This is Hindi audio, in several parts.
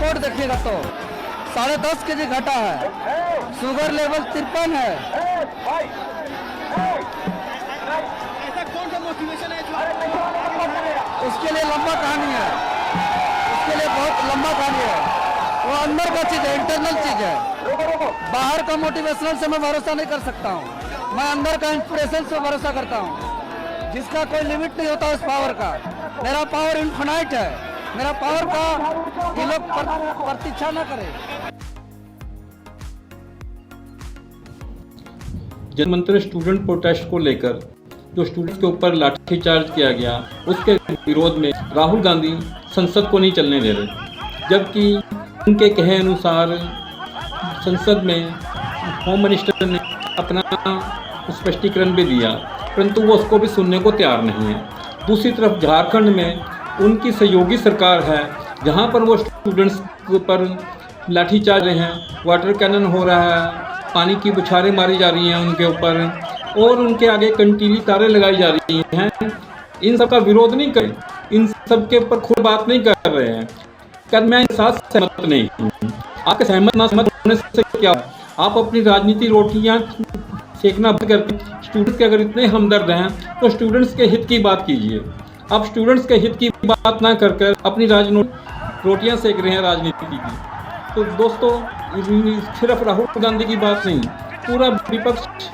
रिपोर्ट देखिएगा तो 10.5 kg घटा है, शुगर लेवल 53 है। ऐसा कौन सा मोटिवेशन है जो उसके लिए लंबा कहानी है, उसके लिए बहुत लंबा कहानी है। वो अंदर का चीज है, इंटरनल चीज है। बाहर का मोटिवेशनल से मैं भरोसा नहीं कर सकता हूँ, मैं अंदर का इंस्पिरेशन से भरोसा करता हूँ, जिसका कोई लिमिट नहीं होता उस पावर का। मेरा पावर इनफिनाइट है, मेरा पावर का ये लोग प्रतीक्षा न करें। जनमंत्र स्टूडेंट प्रोटेस्ट को लेकर जो स्टूडेंट्स के ऊपर लाठीचार्ज किया गया, उसके विरोध में राहुल गांधी संसद को नहीं चलने दे रहे, जबकि उनके कहे अनुसार संसद में होम मिनिस्टर ने अपना स्पष्टीकरण भी दिया, परंतु वो उसको भी सुनने को तैयार नहीं है। दूसरी तरफ झारखंड में उनकी सहयोगी सरकार है, जहां पर वो स्टूडेंट्स पर लाठीचार्ज रहे हैं, वाटर कैनन हो रहा है, पानी की बौछारें मारी जा रही हैं उनके ऊपर, और उनके आगे कंटीली तारें लगाई जा रही हैं। इन सब का विरोध नहीं करें, इन सब के ऊपर खुद बात नहीं कर रहे हैं। कर मैं इस साथ सहमत नहीं हूँ। आपके सहमत ना सहमत होने से क्या, आप अपनी राजनीति रोटियाँ सेकना बंद करके स्टूडेंट्स के अगर इतने हमदर्द हैं तो स्टूडेंट्स के हित की बात कीजिए। आप स्टूडेंट्स के हित की बात ना कर कर अपनी रोटियाँ सेक रहे हैं राजनीति की। तो दोस्तों, सिर्फ राहुल गांधी की बात नहीं, पूरा विपक्ष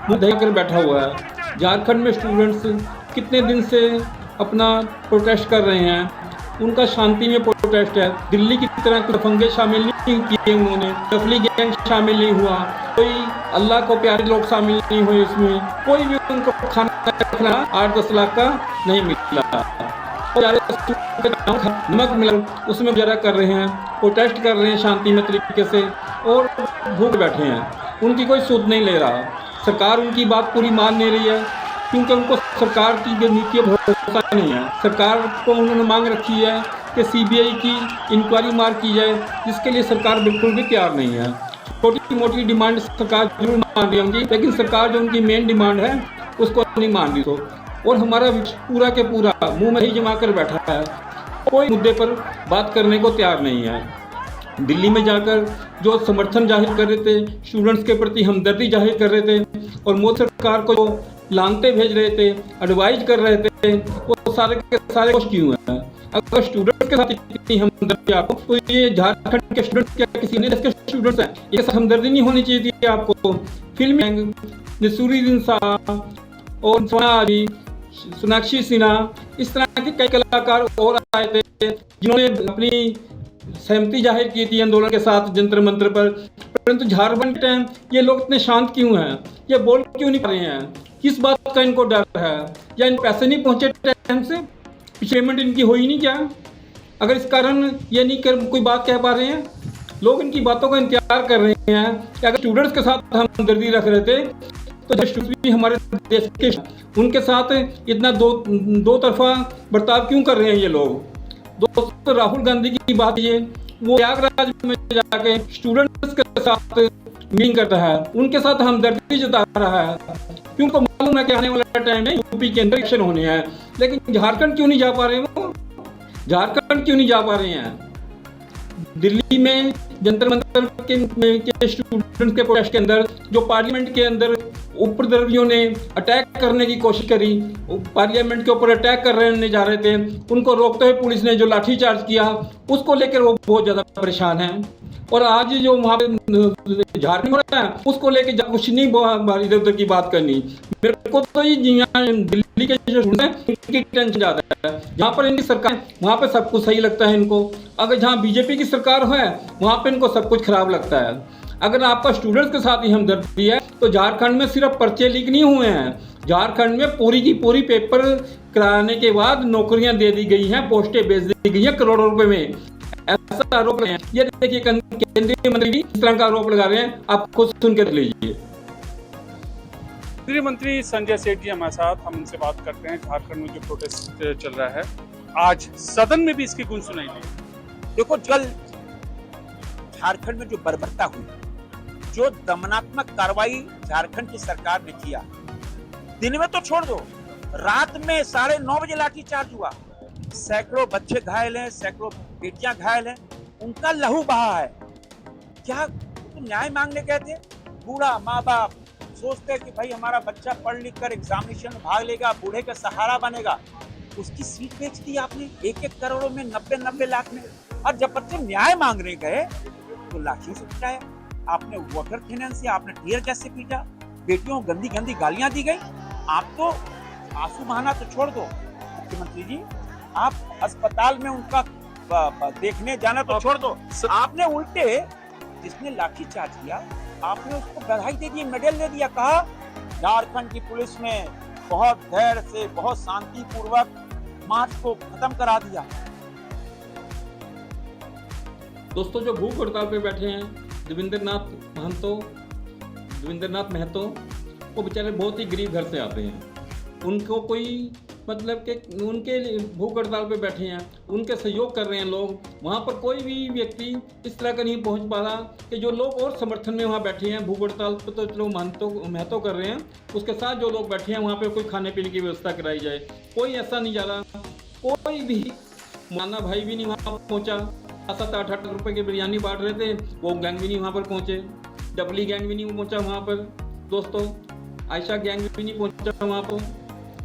मुद्दे कर बैठा हुआ है। झारखंड में स्टूडेंट्स कितने दिन से अपना प्रोटेस्ट कर रहे हैं, उनका शांति में प्रोटेस्ट है। दिल्ली की तरह कोई दंगे शामिल नहीं किए उन्होंने, नकली गैंग शामिल नहीं हुआ, कोई अल्लाह को प्यारे लोग शामिल नहीं हुए इसमें, कोई भी उनको खाना 8-10 लाख का नहीं मिला, नमक मिला उसमें गुजारा कर रहे हैं, प्रोटेस्ट कर रहे हैं शांति में तरीके से, और भूख बैठे हैं। उनकी कोई सुध नहीं ले रहा, सरकार उनकी बात पूरी मान नहीं रही है, क्योंकि उनको सरकार की नीतियों भरोसा नहीं है। सरकार को उन्होंने मांग रखी है कि सीबीआई की इंक्वायरी मार की जाए, जिसके लिए सरकार बिल्कुल भी तैयार नहीं है। छोटी मोटी डिमांड सरकार जरूर मान रही होंगी, लेकिन सरकार जो उनकी मेन डिमांड है उसको नहीं मान रही। तो और हमारा पूरा के पूरा मुंह में ही जमा कर बैठा है, कोई मुद्दे पर बात करने को तैयार नहीं है। दिल्ली में जाकर जो समर्थन जाहिर कर रहे थे, स्टूडेंट्स के प्रति हमदर्दी जाहिर कर रहे थे, और मोदी सरकार को जो लांते भेज रहे थे, एडवाइज कर रहे थे, वो सारे के सारे कुछ क्यों है? अगर स्टूडेंट्स के साथ इतनी हमदर्दी आपको, तो ये झारखंड के स्टूडेंट्स क्या किसी अन्य देश के स्टूडेंट्स हैं, ये साथ हमदर्दी नहीं होनी चाहिए थी आपको? फिल्म नसीरुद्दीन शाह और सोनाक्षी सिन्हा, इस तरह के कई कलाकार और आए थे जिन्होंने अपनी सहमति जाहिर की थी आंदोलन के साथ जंतर मंतर पर, परंतु झारखंड के टाइम ये लोग इतने शांत क्यों हैं? ये बोल क्यों नहीं पा रहे हैं? किस बात का इनको डर है? या इन पैसे नहीं पहुंचे टाइम से? पेमेंट इनकी हो ही नहीं क्या? अगर इस कारण ये नहीं कर कोई बात कह पा रहे हैं, लोग इनकी बातों का इंतजार कर रहे हैं कि अगर स्टूडेंट्स के साथ हम हमदर्दी रख रहे थे तो जो स्टूडेंट्स भी हमारे देश के, उनके साथ इतना दो तरफा बर्ताव क्यों कर रहे हैं ये लोग? दोस्तों, राहुल गांधी की बात ये, वो प्रयागराज में जाके स्टूडेंट्स के साथ मीटिंग करता है, उनके साथ हमदर्दी जता रहा है, क्योंकि मालूम है कि आने वाला टाइम में यूपी के अंदर इलेक्शन होने हैं। लेकिन झारखंड क्यों नहीं जा पा रहे हैं? वो झारखंड क्यों नहीं जा पा रहे हैं? दिल्ली में जंतर मंतर के स्टूडेंट्स के प्रोटेस्ट के अंदर जो पार्लियामेंट के अंदर उपद्रवियों ने अटैक करने की कोशिश करी, पार्लियामेंट के ऊपर अटैक करने जा रहे थे, उनको रोकते हुए पुलिस ने जो लाठीचार्ज किया, उसको लेकर वो बहुत ज़्यादा परेशान हैं। और आज जो वहाँ पे झारखंड हो रहा है, उसको लेकर कुछ नहीं इधर उधर की बात करनी। मेरे को तो ये दिल्ली के जो उनकी टेंशन ज़्यादा है। जहाँ पर इनकी सरकार, वहाँ पे सब कुछ सही लगता है इनको। अगर जहाँ बीजेपी की सरकार है, वहाँ पे इनको सब कुछ खराब लगता है। अगर आपका स्टूडेंट्स के साथ ही हमदर्दी है, तो झारखंड में सिर्फ पर्चे लीक नहीं हुए हैं, झारखंड में पूरी की पूरी पेपर कराने के बाद नौकरियां दे दी गई हैं, पोस्टें बेच दी गई हैं करोड़ों रुपए में। ऐसा आरोप लगा है। ये देखिए केंद्रीय मंत्री भी इस तरह का आरोप लगा रहे हैं, आप खुद सुन कर लीजिए। केंद्रीय मंत्री संजय सेठ जी हमारे साथ, हम उनसे बात करते हैं। झारखंड में जो प्रोटेस्ट चल रहा है, आज सदन में भी इसकी गूंज सुनाई दी। देखो, कल झारखंड में जो बर्बरता हुई, जो दमनात्मक कार्रवाई झारखंड की सरकार ने किया, दिन में तो छोड़ दो, रात में 9:30 बजे लाठीचार्ज हुआ, सैकड़ों बच्चे घायल हैं, सैकड़ों बेटियां घायल हैं, उनका लहू बहा है। क्या तो न्याय मांगने गए थे? बूढ़ा माँ बाप सोचते कि भाई हमारा बच्चा पढ़ लिख कर एग्जामिनेशन में भाग लेगा, बूढ़े का सहारा बनेगा, उसकी सीट बेच दी आपने 1-1 करोड़ों में, 90-90 लाख में। और जब बच्चे न्याय मांगने गए तो लाठियों से पिटाया आपने, वाटर कैनन से, आपने टीयर गैस से पीटा, बेटियों को गंदी गंदी गालियां दी गई। आप तो आंसू बहाना तो छोड़ दो मुख्यमंत्री जी, आप अस्पताल में उनका देखने जाना तो छोड़ दो, आपने उल्टे जिसने लाठीचार्ज किया आपने उसको बधाई दे दी, मेडल दे दिया, कहा झारखंड की पुलिस ने बहुत धैर्य से, बहुत शांतिपूर्वक मार्च को खत्म करा दिया। दोस्तों, जो भूख हड़ताल पे बैठे हैं देवेंद्र नाथ महतो, वो बेचारे बहुत ही गरीब घर से आते हैं। उनको कोई मतलब कि उनके भूख हड़ताल पे बैठे हैं, उनके सहयोग कर रहे हैं लोग। वहाँ पर कोई भी व्यक्ति इस तरह का नहीं पहुँच पा रहा कि जो लोग और समर्थन में वहाँ बैठे हैं भूख हड़ताल पे, तो चलो महतो कर रहे हैं, उसके साथ जो लोग बैठे हैं वहाँ पे कोई खाने पीने की व्यवस्था कराई जाए। कोई ऐसा नहीं जा रहा, कोई भी माना भाई भी नहीं वहाँ पहुँचा। 7-8 रुपए की बिरयानी बांट रहे थे, वो गैंग भी नहीं वहाँ पर पहुँचे, डबली गैंग भी नहीं पहुँचा वहाँ पर दोस्तों, आयशा गैंग भी नहीं पहुँचा वहाँ पर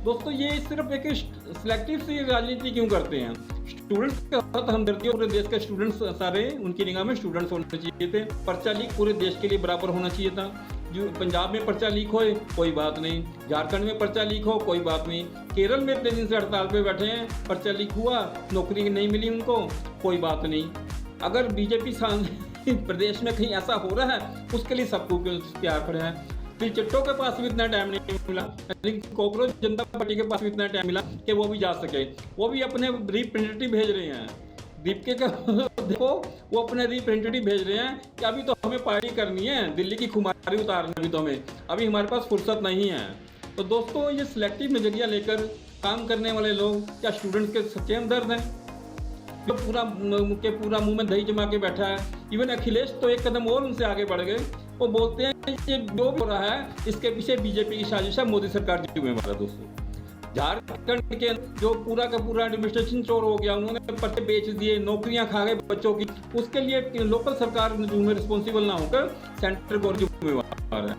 दोस्तों। ये सिर्फ एक सिलेक्टिव सी राजनीति क्यों करते हैं? स्टूडेंट्स के साथ हमदर्दी, पूरे देश के स्टूडेंट्स सारे उनकी निगाह में स्टूडेंट्स होने चाहिए थे। पर्चा लीक पूरे देश के लिए बराबर होना चाहिए था। जो पंजाब में पर्चा लीक होए कोई बात नहीं, झारखंड में पर्चा लीक हो कोई बात नहीं, केरल में इतने दिन से हड़ताल पे बैठे हैं, पर्चा लीक हुआ, नौकरी नहीं मिली उनको, कोई बात नहीं। अगर बीजेपी प्रदेश में कहीं ऐसा हो रहा है उसके लिए सबको प्यार खड़े हैं। फिर चट्टों के पास भी इतना टाइम नहीं मिला, कॉकरोच जनता पार्टी के पास भी इतना टाइम मिला कि वो भी जा सके, वो भी अपने रिप्रेजेंटेटिव भेज रहे हैं। दीपके का देखो, वो अपने रिप्रेजेंटेटिव भेज रहे हैं कि अभी तो हमें पार्टी करनी है, दिल्ली की खुमारी उतारनी है, तो हमें अभी हमारे पास फुर्सत नहीं है। तो दोस्तों, ये सिलेक्टिव नज़रिया लेकर काम करने वाले लोग क्या स्टूडेंट्स के सच्चे हमदर्द हैं? जो पूरा मुंह में दही जमा के बैठा है। इवन अखिलेश तो एक कदम और उनसे आगे बढ़ गए, वो बोलते हैं ये जो भी हो रहा है इसके पीछे बीजेपी की साजिश है, मोदी सरकार जिम्मेवार है। दोस्तों, झारखंड के जो पूरा का पूरा एडमिनिस्ट्रेशन चोर हो गया, उन्होंने पर्चे बेच दिए, नौकरियां खा गए बच्चों की, उसके लिए लोकल सरकार रिस्पॉन्सिबल ना होकर सेंट्रल गवर्नमेंट जिम्मेवार है।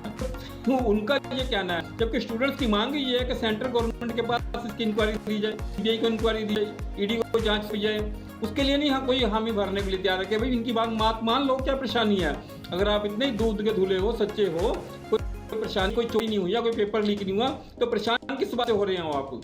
तो उनका ये कहना है, जबकि स्टूडेंट्स की मांग ये है कि सेंट्रल गवर्नमेंट के पास इसकी इंक्वायरी दी जाए, सीबीआई को इंक्वायरी दी जाए, ईडी को जांच की जाए। उसके लिए नहीं कोई हामी भरने के लिए तैयार है कि भाई इनकी बात मान लो, क्या परेशानी है? अगर आप इतने ही दूध के धुले हो, सच्चे हो, कोई परेशानी, कोई चोरी नहीं हुई या कोई पेपर लीक नहीं हुआ, तो परेशान किस बात से हो रहे हैं आप?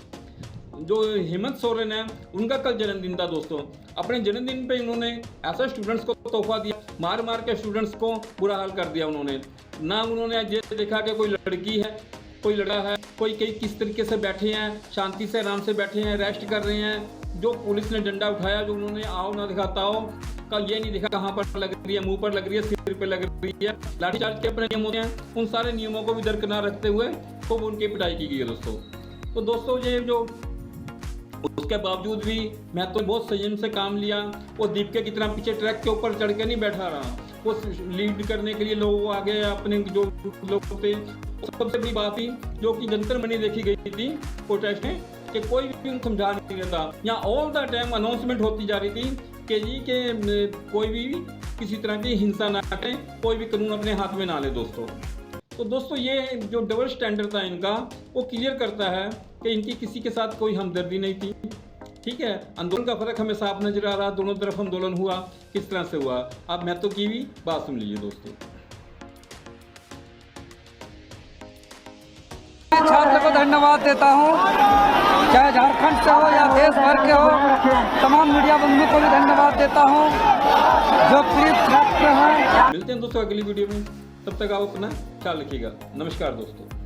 जो हेमंत सोरेन है, उनका कल जन्मदिन था दोस्तों। अपने जन्मदिन पे उन्होंने ऐसा स्टूडेंट्स को तोहफा दिया, मार मार के स्टूडेंट्स को बुरा हाल कर दिया उन्होंने। ना उन्होंने ये देखा कि कोई लड़की है, कोई लड़का है, कोई किस तरीके से बैठे हैं, शांति से आराम से बैठे हैं, रेस्ट कर रहे हैं। जो पुलिस ने डंडा उठाया, जो उन्होंने आओ ना दिखाता हो, कल ये नहीं देखा कहाँ पर लग रही है, मुंह पर लग रही है, सिर पे लग रही है। लाठीचार्ज के अपने नियम होते हैं, उन सारे नियमों को भी दरकिनार रखते हुए तो उनकी पिटाई की गई है दोस्तों। तो दोस्तों, ये जो उसके बावजूद भी मैं तो बहुत संयम से काम लिया। वो दीपके की तरह पीछे ट्रैक के ऊपर चढ़ के नहीं बैठा रहा, वो लीड करने के लिए लोग आगे अपने जो लोग थे। सबसे बड़ी बात थी जो कि जंतर मंडी देखी गई थी प्रोटेस्ट में, कि कोई भी समझा नहीं रहता, यहाँ ऑल द टाइम अनाउंसमेंट होती जा रही थी कि जी के कोई भी किसी तरह की हिंसा ना करें, कोई भी कानून अपने हाथ में ना ले दोस्तों। तो दोस्तों, ये जो डबल स्टैंडर्ड था इनका, वो क्लियर करता है कि इनकी किसी के साथ कोई हमदर्दी नहीं थी। ठीक है, आंदोलन का फर्क हमें साफ नजर आ रहा, दोनों तरफ आंदोलन हुआ, किस तरह से हुआ। अब मैं तो की भी बात सुन लीजिए दोस्तों। छात्र को धन्यवाद देता हूँ, चाहे झारखंड से हो या देश भर के हो, तमाम मीडिया बंधुओं को भी धन्यवाद देता हूँ जो पीड़ित छात्र हैं। मिलते हैं दोस्तों अगली वीडियो में, तब तक आप अपना ख्याल रखिएगा। नमस्कार दोस्तों।